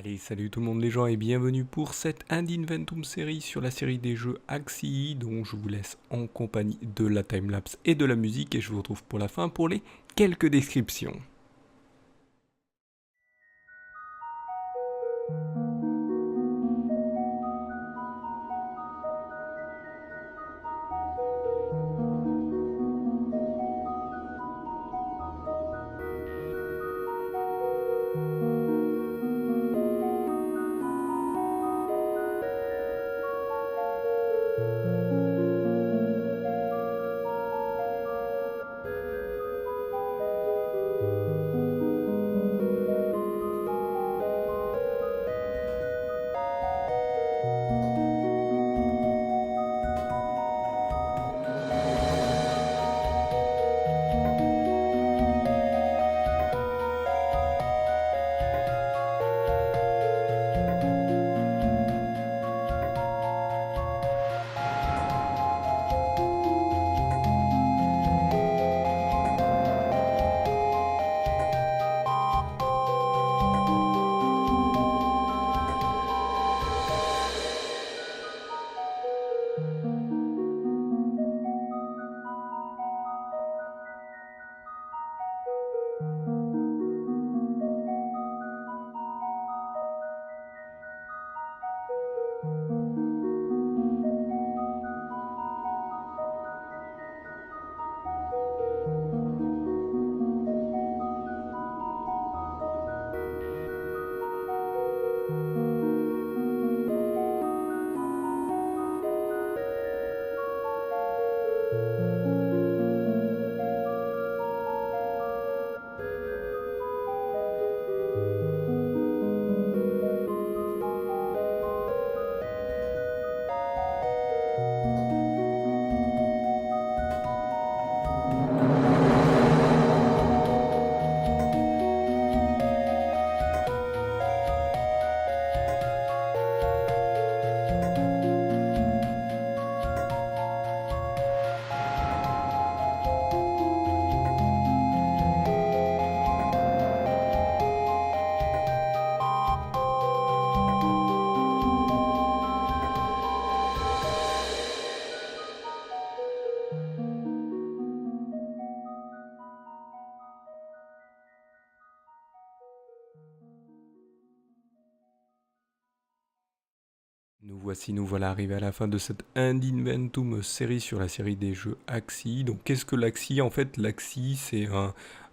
Allez, salut tout le monde les gens et bienvenue pour cette Ad Inventum série sur la série des jeux Axii dont je vous laisse en compagnie de la timelapse et de la musique et je vous retrouve pour la fin pour les quelques descriptions. Nous voilà arrivés à la fin de cette Ad Inventum série sur la série des jeux Axii. Donc qu'est-ce que l'Axii? En fait, l'Axii c'est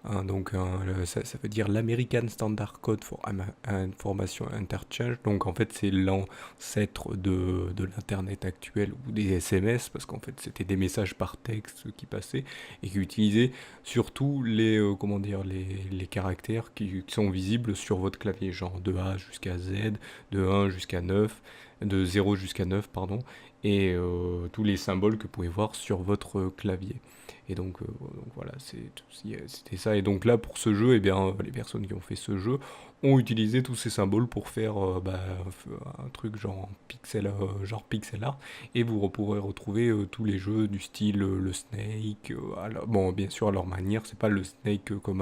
ça veut dire l'American Standard Code for Information Interchange. Donc en fait c'est l'ancêtre de l'internet actuel ou des SMS parce qu'en fait c'était des messages par texte qui passaient et qui utilisaient surtout les caractères qui sont visibles sur votre clavier, genre de A jusqu'à Z, de 1 jusqu'à 9, de 0 jusqu'à 9, pardon, et tous les symboles que vous pouvez voir sur votre clavier. Et donc voilà, c'était ça. Et donc là, pour ce jeu, eh bien, les personnes qui ont fait ce jeu ont utilisé tous ces symboles pour faire un truc genre pixel art. Et vous pourrez retrouver tous les jeux du style le Snake. Bon, bien sûr, à leur manière, c'est pas le Snake comme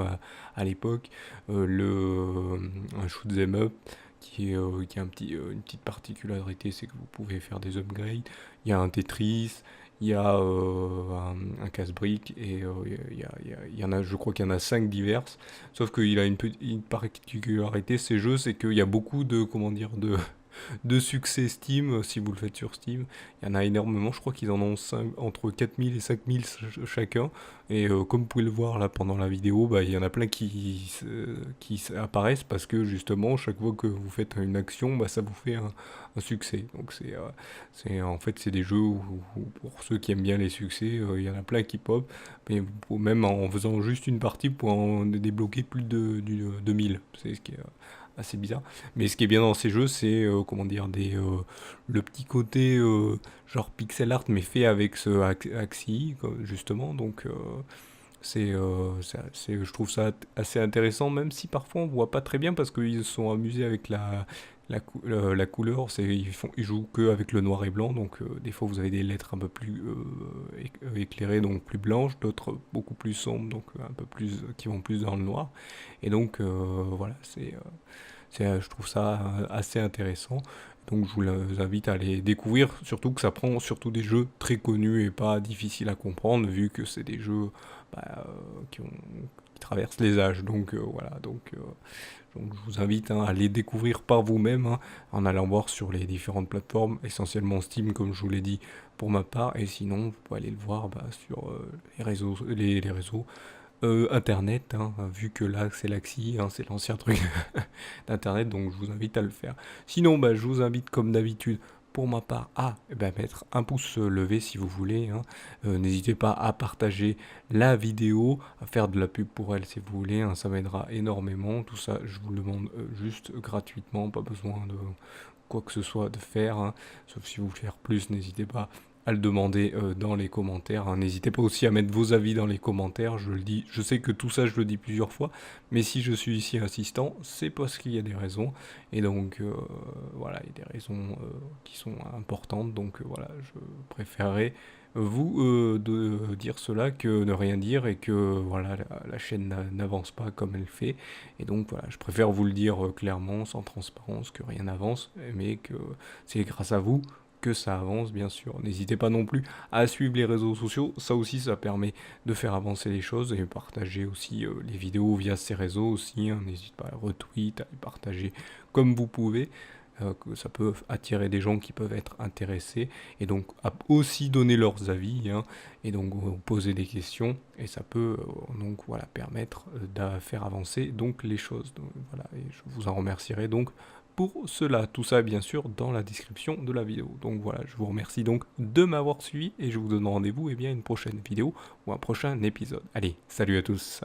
à l'époque. Un shoot 'em up qui a une petite particularité, c'est que vous pouvez faire des upgrades. Il y a un Tetris, il y a un casse-brique et il y en a, je crois qu'il y en a 5 diverses. Sauf qu'il a une particularité, ces jeux, c'est qu'il y a beaucoup de succès Steam, si vous le faites sur Steam. Il y en a énormément, je crois qu'ils en ont entre 4000 et 5000 chacun. Et comme vous pouvez le voir là pendant la vidéo, bah, il y en a plein qui apparaissent parce que justement, chaque fois que vous faites une action, bah, ça vous fait un succès. Donc en fait, c'est des jeux où pour ceux qui aiment bien les succès, il y en a plein qui pop. Mais même en faisant juste une partie, pour en débloquer plus de 1000. C'est ce qui est assez bizarre. Mais ce qui est bien dans ces jeux, c'est le petit côté genre pixel art, mais fait avec ce Axie, justement. Donc je trouve ça assez intéressant, même si parfois on voit pas très bien parce qu'ils se sont amusés avec la couleur. Ils jouent que avec le noir et blanc, donc des fois vous avez des lettres un peu plus éclairées, donc plus blanches, d'autres beaucoup plus sombres, donc un peu plus qui vont plus dans le noir. Et donc voilà, Je trouve ça assez intéressant. Donc je vous invite à les découvrir, surtout que ça prend surtout des jeux très connus et pas difficiles à comprendre, vu que c'est des jeux bah, qui traversent les âges. Donc voilà, donc je vous invite hein, à les découvrir par vous-même, hein, en allant voir sur les différentes plateformes, essentiellement Steam comme je vous l'ai dit pour ma part, et sinon vous pouvez aller le voir sur les réseaux Internet, hein, vu que là c'est l'Axi, hein, c'est l'ancien truc d'Internet, donc je vous invite à le faire. Sinon, je vous invite comme d'habitude, pour ma part, à mettre un pouce levé si vous voulez, hein. N'hésitez pas à partager la vidéo, à faire de la pub pour elle si vous voulez, hein, ça m'aidera énormément. Tout ça, je vous le demande juste gratuitement, pas besoin de quoi que ce soit de faire, hein. Sauf si vous voulez faire plus, n'hésitez pas à le demander dans les commentaires, hein. N'hésitez pas aussi à mettre vos avis dans les commentaires, je le dis, je sais que tout ça je le dis plusieurs fois, mais si je suis ici insistant, c'est parce qu'il y a des raisons, et donc voilà, il y a des raisons qui sont importantes, donc voilà, je préférerais vous de dire cela que ne rien dire, et que voilà, la chaîne n'avance pas comme elle fait, et donc voilà, je préfère vous le dire clairement, sans transparence, que rien n'avance, mais que c'est grâce à vous que ça avance, bien sûr. N'hésitez pas non plus à suivre les réseaux sociaux, ça aussi ça permet de faire avancer les choses, et partager aussi les vidéos via ces réseaux aussi, hein. N'hésitez pas à retweet, à les partager comme vous pouvez, que ça peut attirer des gens qui peuvent être intéressés, et donc à aussi donner leurs avis, hein, et donc poser des questions, et ça peut donc voilà permettre de faire avancer donc les choses. Donc, voilà, et je vous en remercierai donc pour cela. Tout ça bien sûr dans la description de la vidéo. Donc voilà, je vous remercie donc de m'avoir suivi, et je vous donne rendez-vous à une prochaine vidéo ou un prochain épisode. Allez, salut à tous.